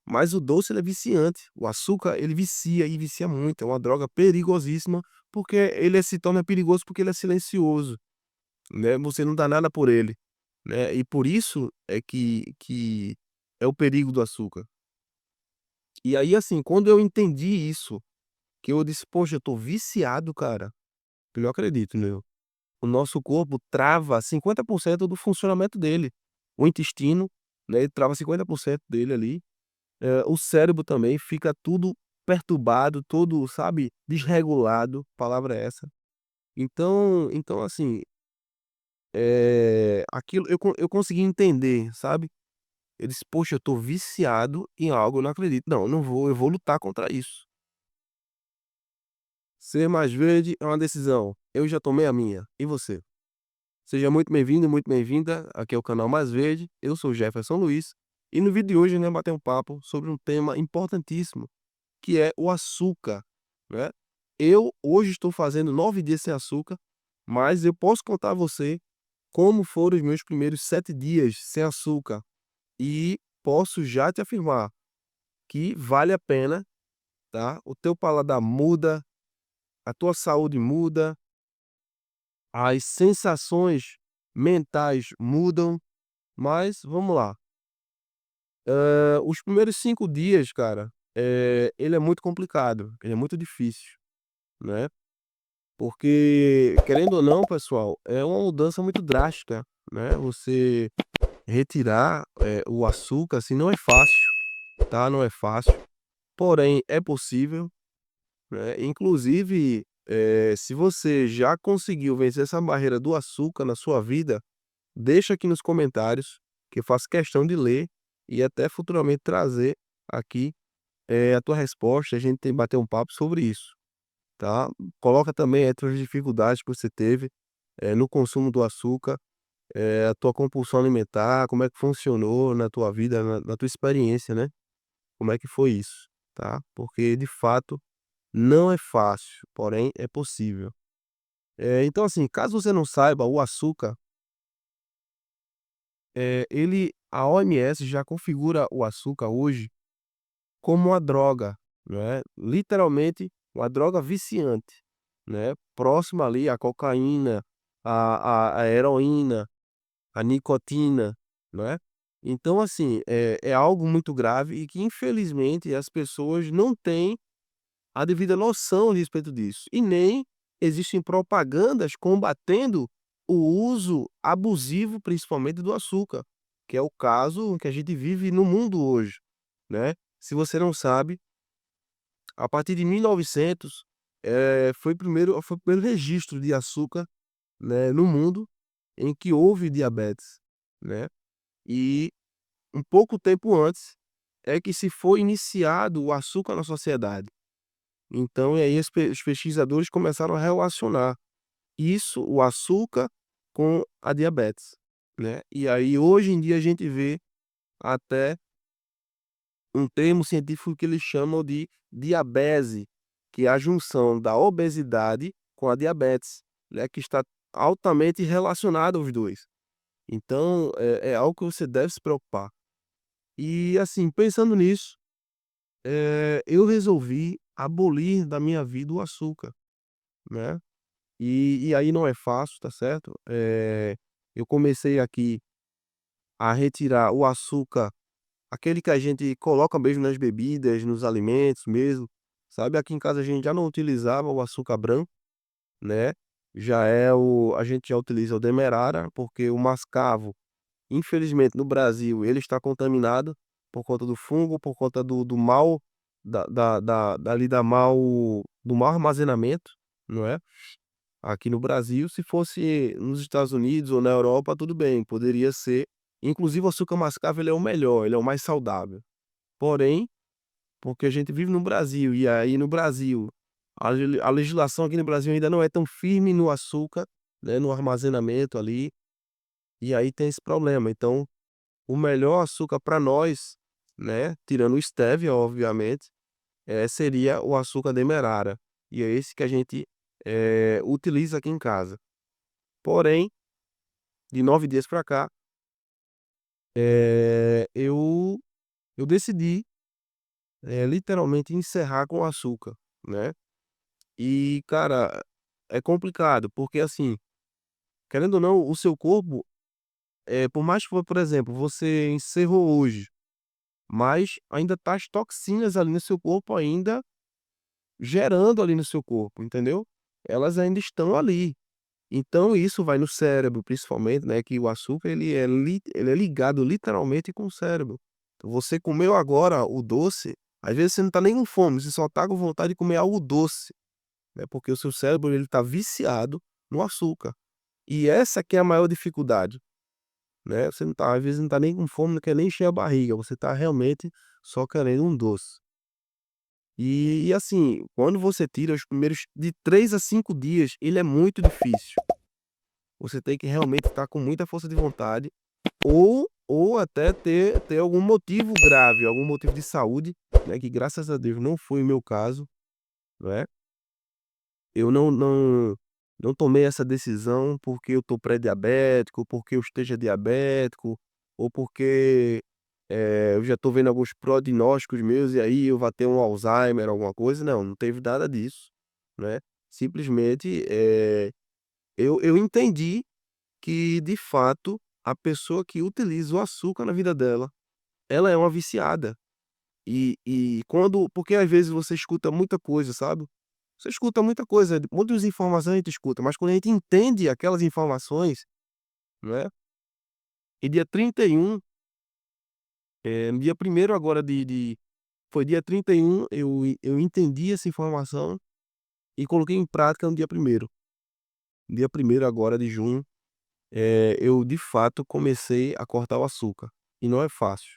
Mas o doce ele é viciante, o açúcar ele vicia e vicia muito, é uma droga perigosíssima, porque ele se torna perigoso porque ele é silencioso, né, você não dá nada por ele, né, e por isso é que é o perigo do açúcar. E aí, assim, quando eu entendi isso, que eu disse: "Poxa, eu tô viciado, cara", eu não acredito, né, o nosso corpo trava 50% do funcionamento dele, o intestino, né, ele trava 50% dele ali. O cérebro também fica tudo perturbado, todo, sabe, desregulado, a palavra é essa. Então assim, aquilo eu consegui entender, sabe. Eu disse: "Poxa, eu tô viciado em algo, eu não acredito. Não, eu não vou eu vou lutar contra isso". Ser mais verde é uma decisão, eu já tomei a minha, e você? Seja muito bem-vindo, muito bem-vinda, aqui é o canal Mais Verde, eu sou Jefferson Luiz, e no vídeo de hoje, né, bater um papo sobre um tema importantíssimo, que é o açúcar, né. Eu hoje estou fazendo 9 dias sem açúcar, mas eu posso contar a você como foram os meus primeiros 7 dias sem açúcar, e posso já te afirmar que vale a pena, tá. O teu paladar muda, a tua saúde muda, as sensações mentais mudam, mas vamos lá. Os primeiros 5 dias, cara, ele é muito complicado, ele é muito difícil, né. Porque, querendo ou não, pessoal, é uma mudança muito drástica, né, você retirar, o açúcar, assim, não é fácil, tá, não é fácil, porém é possível, né, inclusive, se você já conseguiu vencer essa barreira do açúcar na sua vida, deixa aqui nos comentários, que eu faço questão de ler e até futuramente trazer aqui, a tua resposta, a gente tem bater um papo sobre isso. Tá? Coloca também as tuas dificuldades que você teve, no consumo do açúcar, a tua compulsão alimentar, como é que funcionou na tua vida, na tua experiência, né, como é que foi isso, tá? Porque de fato não é fácil, porém é possível. Então assim, caso você não saiba, o açúcar, ele a OMS já configura o açúcar hoje como uma droga, né, literalmente uma droga viciante, né, próxima ali à cocaína, à heroína, à nicotina, né. Então assim, é algo muito grave e que infelizmente as pessoas não têm a devida noção a respeito disso, e nem existem propagandas combatendo o uso abusivo, principalmente do açúcar, que é o caso que a gente vive no mundo hoje, né. Se você não sabe, a partir de 1900, foi o primeiro registro de açúcar, né, no mundo, em que houve diabetes, né. E um pouco tempo antes, é que se foi iniciado o açúcar na sociedade. Então, e aí os pesquisadores começaram a relacionar isso, o açúcar, com a diabetes, né. E aí hoje em dia a gente vê até um termo científico que eles chamam de diabese, que é a junção da obesidade com a diabetes, né, que está altamente relacionado aos 2. Então, é algo que você deve se preocupar. E, assim, pensando nisso, eu resolvi abolir da minha vida o açúcar, né. E aí não é fácil, tá certo. Eu comecei aqui a retirar o açúcar. Aquele que a gente coloca mesmo nas bebidas, nos alimentos mesmo, sabe. Aqui em casa a gente já não utilizava o açúcar branco, né, já é o a gente já utiliza o demerara, porque o mascavo, infelizmente no Brasil, ele está contaminado por conta do fungo, por conta do mau da mal do mau armazenamento, não é. Aqui no Brasil, se fosse nos Estados Unidos ou na Europa, tudo bem, poderia ser, inclusive o açúcar mascavo ele é o melhor, ele é o mais saudável. Porém, porque a gente vive no Brasil, e aí no Brasil, a legislação aqui no Brasil ainda não é tão firme no açúcar, né, no armazenamento ali, e aí tem esse problema. Então, o melhor açúcar para nós, né, tirando o stevia, obviamente, seria o açúcar demerara, e é esse que a gente, utiliza aqui em casa. Porém, de 9 dias para cá, eu decidi, é literalmente encerrar com o açúcar, né. E cara, é complicado, porque assim, querendo ou não, o seu corpo, por mais que por exemplo, você encerrou hoje, mas ainda tá as toxinas ali no seu corpo ainda gerando ali no seu corpo, entendeu? Elas ainda estão ali. Então isso vai no cérebro principalmente, né, que o açúcar ele é ligado literalmente com o cérebro. Então você comeu agora o doce, às vezes você não tá nem com fome, você só tá com vontade de comer algo doce, né, porque o seu cérebro ele tá viciado no açúcar. E essa que é a maior dificuldade, né, você não tá às vezes não tá nem com fome, não quer nem encher a barriga, você tá realmente só querendo um doce. E assim, quando você tira os primeiros de 3 a 5 dias, ele é muito difícil. Você tem que realmente estar com muita força de vontade, ou até ter algum motivo grave, algum motivo de saúde, né, que graças a Deus não foi o meu caso, né. Eu não tomei essa decisão porque eu tô pré-diabético, porque eu esteja diabético, ou porque, eu já tô vendo alguns prognósticos meus e aí eu vou ter um Alzheimer, alguma coisa, não teve nada disso, né. Simplesmente, eu entendi que de fato, a pessoa que utiliza o açúcar na vida dela, ela é uma viciada. E quando porque às vezes você escuta muita coisa, sabe. Você escuta muita coisa, muitas informações a gente escuta, mas quando a gente entende aquelas informações, né, e dia 31, no dia primeiro agora de foi dia 31 eu entendi essa informação e coloquei em prática no dia primeiro. Dia primeiro agora de junho, eu de fato comecei a cortar o açúcar, e não é fácil.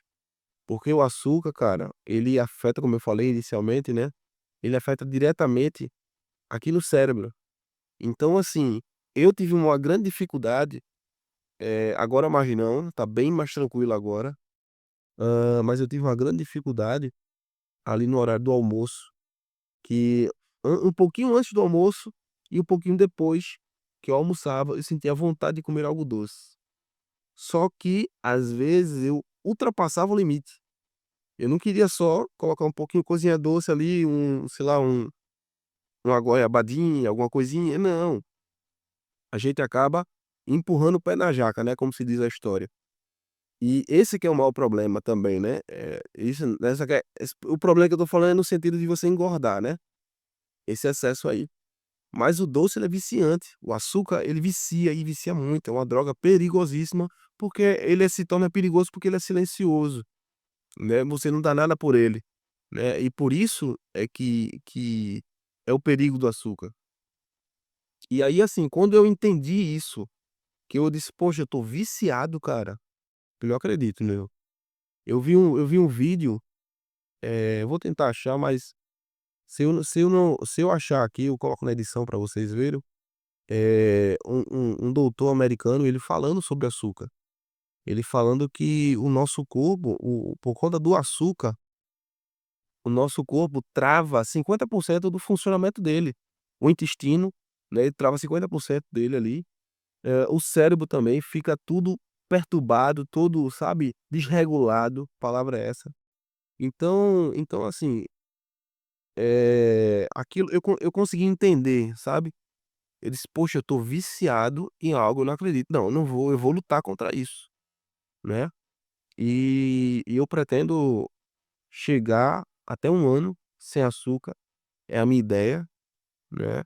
Porque o açúcar, cara, ele afeta, como eu falei inicialmente, né, ele afeta diretamente aqui no cérebro. Então, assim, eu tive uma grande dificuldade, agora mais não, tá bem mais tranquilo agora, mas eu tive uma grande dificuldade ali no horário do almoço, que um pouquinho antes do almoço e um pouquinho depois que eu almoçava, eu sentia vontade de comer algo doce. Só que, às vezes, eu ultrapassava o limite. Eu não queria só colocar um pouquinho coisinha doce ali, sei lá, uma goiabadinha, alguma coisinha, não. A gente acaba empurrando o pé na jaca, né, como se diz a história. E esse que é o maior problema também, né, isso nessa que é o problema que eu tô falando é no sentido de você engordar, né, esse excesso aí. Mas o doce ele é viciante, o açúcar ele vicia e vicia muito, é uma droga perigosíssima, porque ele se torna perigoso porque ele é silencioso, né, você não dá nada por ele, né, e por isso é que é o perigo do açúcar. E aí, assim, quando eu entendi isso, que eu disse: "Poxa, eu tô viciado, cara", eu não acredito, né, eu vi um vídeo, eu vou tentar achar, mas se eu achar aqui, eu coloco na edição pra vocês verem, um doutor americano, ele falando sobre açúcar. Ele falando que o nosso corpo, por conta do açúcar, o nosso corpo trava 50% do funcionamento dele. O intestino, né, ele trava 50% dele ali. O cérebro também fica tudo perturbado, todo, sabe, desregulado, a palavra é essa. Então assim, aquilo eu consegui entender, sabe. Eu disse: "Poxa, eu tô viciado em algo, eu não acredito. Não, eu vou lutar contra isso", né. E eu pretendo chegar até 1 ano sem açúcar, é a minha ideia, né,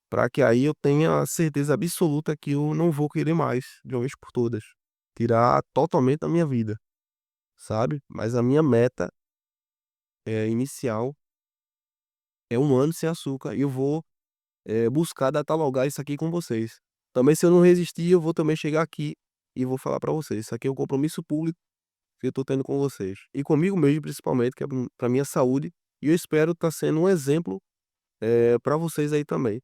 pra que aí eu tenha a certeza absoluta que eu não vou querer mais, de uma vez por todas. Tirar totalmente da minha vida, sabe. Mas a minha meta, inicial é 1 ano sem açúcar e eu vou, buscar catalogar isso aqui com vocês. Também se eu não resistir, eu vou também chegar aqui e vou falar pra vocês. Isso aqui é um compromisso público que eu tô tendo com vocês. E comigo mesmo principalmente, que é pra minha saúde, e eu espero estar sendo um exemplo, pra vocês aí também,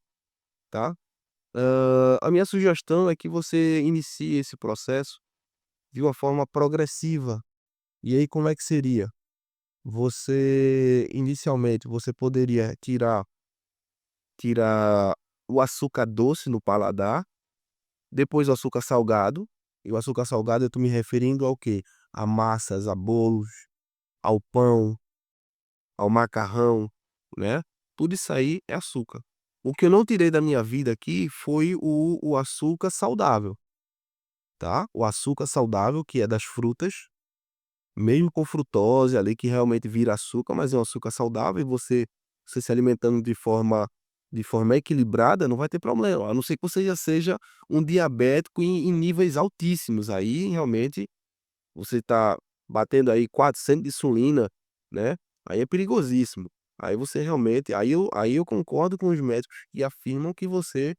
tá. A minha sugestão é que você inicie esse processo de uma forma progressiva. E aí como é que seria? Você inicialmente, você poderia tirar o açúcar doce no paladar, depois o açúcar salgado, e o açúcar salgado eu tô me referindo ao quê? A massas, a bolos, ao pão, ao macarrão, né, tudo isso aí é açúcar. O que eu não tirei da minha vida aqui foi o açúcar saudável, tá. O açúcar saudável, que é das frutas, mesmo com frutose ali, que realmente vira açúcar, mas é um açúcar saudável e você se alimentando de forma equilibrada, não vai ter problema, a não ser que você já seja um diabético em níveis altíssimos, aí realmente você tá batendo aí 400 de insulina, né, aí é perigosíssimo. Aí você realmente aí eu concordo com os médicos que afirmam que você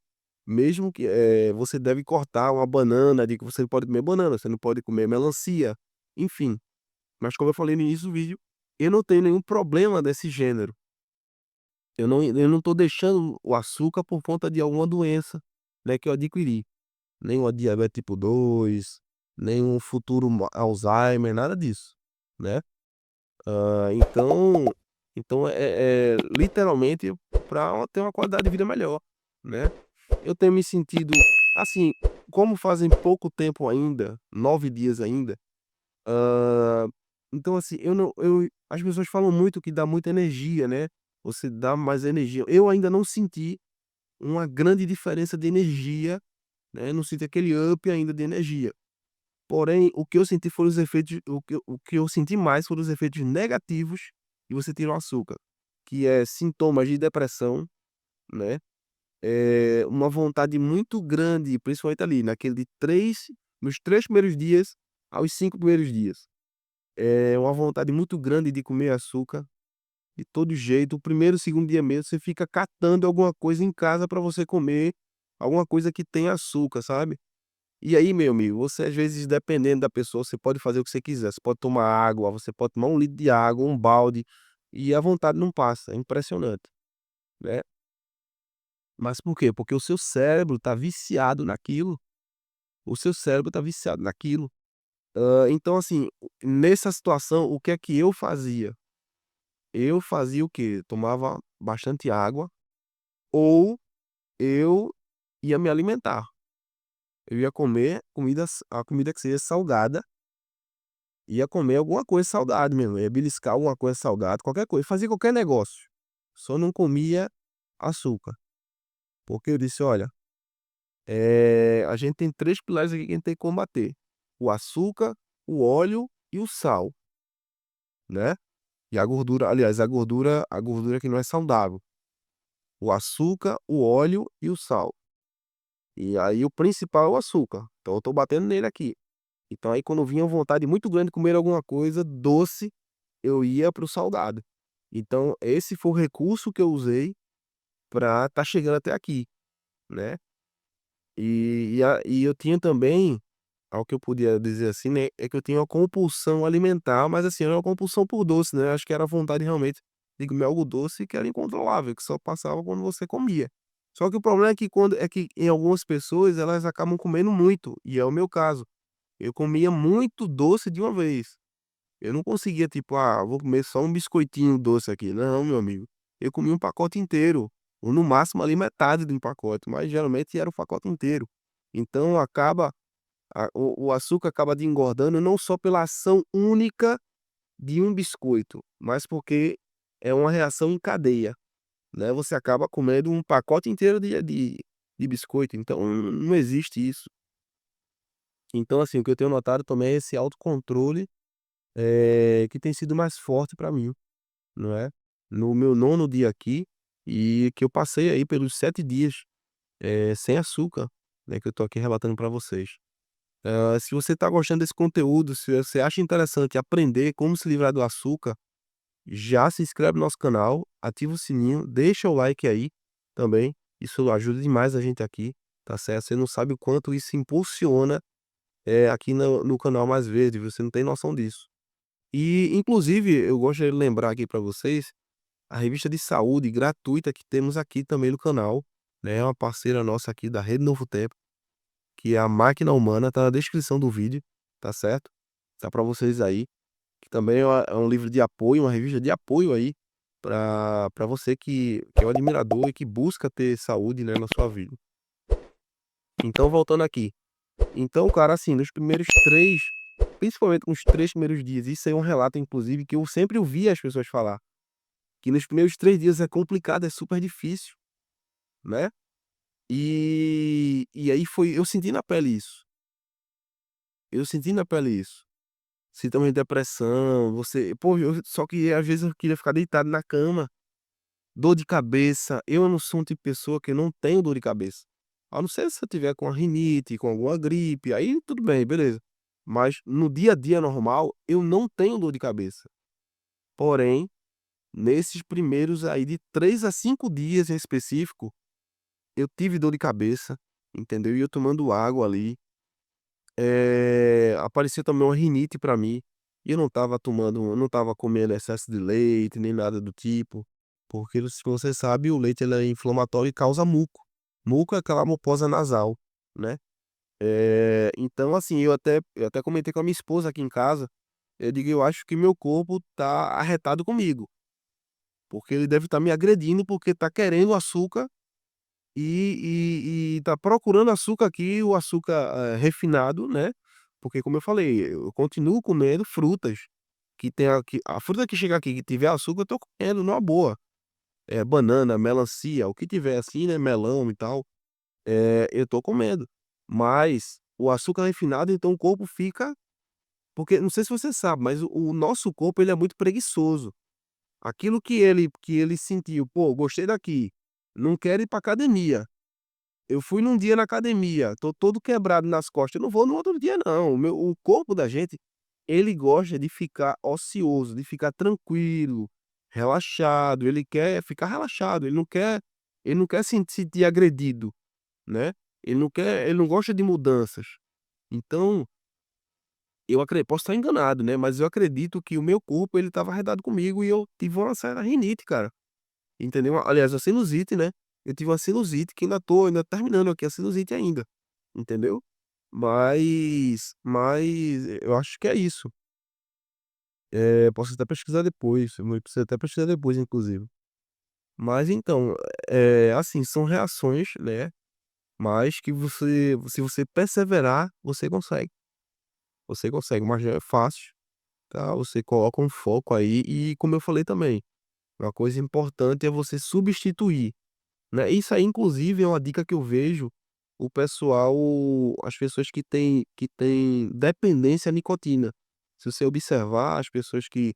mesmo que, você deve cortar uma banana, de que você não pode comer banana, você não pode comer melancia, enfim. Mas como eu falei no início do vídeo, eu não tenho nenhum problema desse gênero. Eu não tô deixando o açúcar por conta de alguma doença, né, que eu adquiri. Nem uma diabetes tipo 2, nem um futuro Alzheimer, nada disso, né. Então é literalmente para ter uma qualidade de vida melhor, né. Eu tenho me sentido assim, como fazem pouco tempo ainda, 9 dias ainda, hã, então assim, eu não eu as pessoas falam muito que dá muita energia, né, você dá mais energia. Eu ainda não senti uma grande diferença de energia, né, não sinto aquele up ainda de energia. Porém, o que eu senti foram os efeitos o que eu senti mais foram os efeitos negativos de você tirar o açúcar, que é sintomas de depressão, né, uma vontade muito grande, principalmente ali naquele 3 nos 3 primeiros dias aos 5 primeiros dias. É uma vontade muito grande de comer açúcar, de todo jeito. O primeiro, segundo dia mesmo, você fica catando alguma coisa em casa para você comer, alguma coisa que tem açúcar, sabe. E aí, meu amigo, você às vezes, dependendo da pessoa, você pode fazer o que você quiser. Você pode tomar água, você pode tomar 1 litro de água, um balde, e a vontade não passa. É impressionante, né. Mas por quê? Porque o seu cérebro está viciado naquilo. O seu cérebro está viciado naquilo. Então, assim, nessa situação, o que é que eu fazia? Eu fazia o quê? Tomava bastante água ou eu ia me alimentar. Eu ia comer a comida que seja salgada. Ia comer alguma coisa salgada mesmo, ia beliscar alguma coisa salgada, qualquer coisa, fazia qualquer negócio, só não comia açúcar, porque eu disse: "Olha, a gente tem 3 pilares aqui que a gente tem que combater: o açúcar, o óleo e o sal, né, e a gordura, aliás, a gordura que não é saudável, o açúcar, o óleo e o sal. E aí o principal é o açúcar, então eu tô batendo nele aqui. Então aí quando vinha uma vontade muito grande de comer alguma coisa doce, eu ia para o salgado. Então esse foi o recurso que eu usei para estar chegando até aqui, né. E eu tinha também, ao que eu podia dizer assim, né, é que eu tinha uma compulsão alimentar, mas assim, era uma compulsão por doce, né, acho que era a vontade realmente de comer algo doce que era incontrolável, que só passava quando você comia. Só que o problema é que em algumas pessoas elas acabam comendo muito, e é o meu caso. Eu comia muito doce de uma vez. Eu não conseguia tipo: "Ah, vou comer só um biscoitinho doce aqui", não, meu amigo. Eu comia um pacote inteiro, ou no máximo ali metade de um pacote, mas geralmente era o pacote inteiro. Então acaba o açúcar acaba de engordando não só pela ação única de um biscoito, mas porque é uma reação em cadeia, né, você acaba comendo um pacote inteiro de biscoito, então não existe isso. Então assim, o que eu tenho notado também é esse autocontrole, que tem sido mais forte para mim. Não é? No meu 9º dia aqui, e que eu passei aí pelos 7 dias, sem açúcar, né, que eu tô aqui relatando para vocês. Se você tá gostando desse conteúdo, se você acha interessante aprender como se livrar do açúcar, já se inscreve no nosso canal, ativa o sininho, deixa o like aí também, isso ajuda demais a gente aqui, tá certo? Você não sabe o quanto isso impulsiona, aqui no canal Mais Verde, você não tem noção disso. E inclusive eu gostaria de lembrar aqui para vocês a revista de saúde gratuita que temos aqui também no canal, né, é uma parceira nossa aqui da Rede Novo Tempo, que é a Máquina Humana, tá na descrição do vídeo, tá certo? Tá para vocês aí, que também é um livro de apoio, uma revista de apoio aí, para você que é um admirador e que busca ter saúde, né, na sua vida. Então voltando aqui, então cara, assim, nos primeiros 3, principalmente nos 3 primeiros dias, isso aí é um relato inclusive que eu sempre ouvi as pessoas falar. que nos primeiros 3 dias é complicado, é super difícil, né. E aí foi eu senti na pele isso, eu senti na pele isso. Sintomas de depressão, você pô, eu só que às vezes eu queria ficar deitado na cama, dor de cabeça, eu não sou um tipo de pessoa que eu não tenho dor de cabeça. A não ser se eu tiver com a rinite, com alguma gripe, aí tudo bem, beleza. Mas no dia a dia normal, eu não tenho dor de cabeça. Porém, nesses primeiros aí de 3 a 5 dias em específico, eu tive dor de cabeça, entendeu? E eu tomando água ali, apareceu também uma rinite pra mim, e eu não estava comendo excesso de leite, nem nada do tipo, porque se você sabe, o leite ele é inflamatório e causa muco. Muco é aquela mucosa nasal, né. Então assim, eu até comentei com a minha esposa aqui em casa, eu digo: "Eu acho que meu corpo tá arretado comigo, porque ele deve estar me agredindo, porque tá querendo açúcar e tá procurando açúcar aqui, o açúcar, refinado, né, porque como eu falei, eu continuo comendo frutas que tem aqui a fruta que chegar aqui que tiver açúcar eu tô comendo numa boa, banana, melancia, o que tiver assim, né, melão e tal, eu tô comendo. Mas o açúcar refinado, então o corpo fica porque não sei se você sabe, mas o nosso corpo ele é muito preguiçoso. Aquilo que ele sentiu: "Pô, gostei daqui, não quero ir pra academia". Eu fui num dia na academia, tô todo quebrado nas costas, eu não vou no outro dia não, o corpo da gente, ele gosta de ficar ocioso, de ficar tranquilo, relaxado, ele quer ficar relaxado, ele não quer se sentir agredido, né, ele não gosta de mudanças. Então, posso estar enganado, né, mas eu acredito que o meu corpo ele estava arredado comigo e eu tive uma certa rinite, cara. Entendeu? Aliás, a sinusite, né, eu tive uma sinusite que ainda terminando aqui a sinusite ainda, entendeu? Mas eu acho que é isso. Posso até pesquisar depois, eu preciso até pesquisar depois inclusive. Mas então, assim, são reações, né, mas que você se você perseverar, você consegue, mas não é fácil, tá, você coloca um foco aí e como eu falei também, uma coisa importante é você substituir. Né, isso aí inclusive é uma dica que eu vejo o pessoal as pessoas que têm dependência à nicotina. Se você observar as pessoas que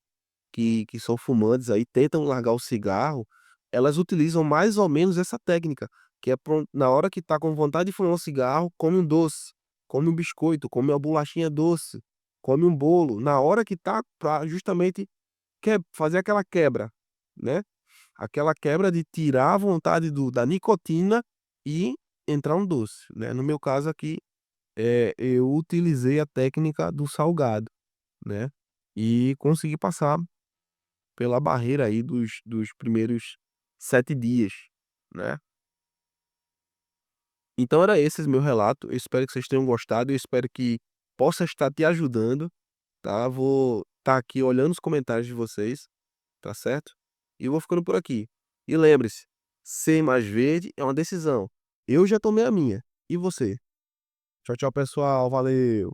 são fumantes aí, tentam largar o cigarro, elas utilizam mais ou menos essa técnica, que é na hora que tá com vontade de fumar um cigarro, come um doce, come um biscoito, come uma bolachinha doce, come um bolo, na hora que tá pra justamente fazer aquela quebra, né. Aquela quebra de tirar a vontade da nicotina e entrar um doce, né. No meu caso aqui, eu utilizei a técnica do salgado, né, e consegui passar pela barreira aí dos primeiros 7 dias, né. Então era esse meu relato, eu espero que vocês tenham gostado, eu espero que possa estar te ajudando, tá. Vou estar aqui olhando os comentários de vocês, tá certo? E eu vou ficando por aqui. E lembre-se, ser mais verde é uma decisão. Eu já tomei a minha. E você? Tchau, tchau, pessoal. Valeu.